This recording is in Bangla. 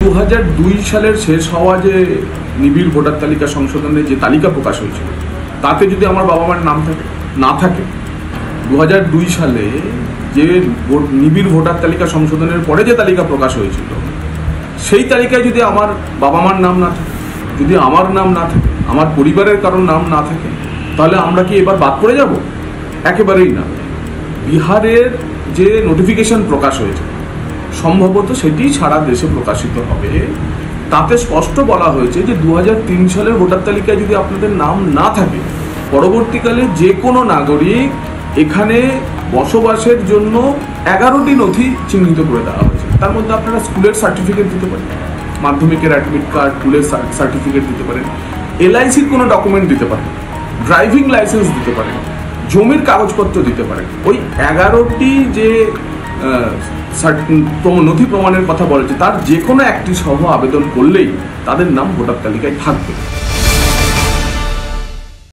2002 সালের শেষ হওয়া যে নিবিড় ভোটার তালিকা সংশোধনের যে তালিকা প্রকাশ হয়েছিল, তাতে যদি আমার বাবা মার নাম না থাকে, 2002 সালে যে নিবিড় ভোটার তালিকা সংশোধনের পরে যে তালিকা প্রকাশ হয়েছিল, সেই তালিকায় যদি আমার বাবা মার নাম না থাকে, যদি আমার নাম না থাকে, আমার পরিবারের কারোর নাম না থাকে, তাহলে আমরা কি এবার বাদ পড়ে যাব? একেবারেই না। বিহারের যে নোটিফিকেশন প্রকাশ হয়েছে, সম্ভবত সেটি সারা দেশে প্রকাশিত হবে। তাতে স্পষ্ট বলা হয়েছে যে 2003 সালের ভোটার তালিকায় যদি আপনাদের নাম না থাকে, পরবর্তীকালে যে কোনো নাগরিক এখানে বসবাসের জন্য 11টি নথি চিহ্নিত করে দেওয়া হয়েছে। তার মধ্যে আপনারা স্কুলের সার্টিফিকেট দিতে পারেন, মাধ্যমিকের অ্যাডমিট কার্ড, স্কুলের সার্টিফিকেট দিতে পারেন, LICর কোনো ডকুমেন্ট দিতে পারেন, ড্রাইভিং লাইসেন্স দিতে পারেন, জমির কাগজপত্র দিতে পারেন। ওই 11টি যে নথি প্রমাণের কথা বলেছে, তার যে কোনো একটি সহ আবেদন করলেই তাদের নাম ভোটার তালিকায় থাকবে।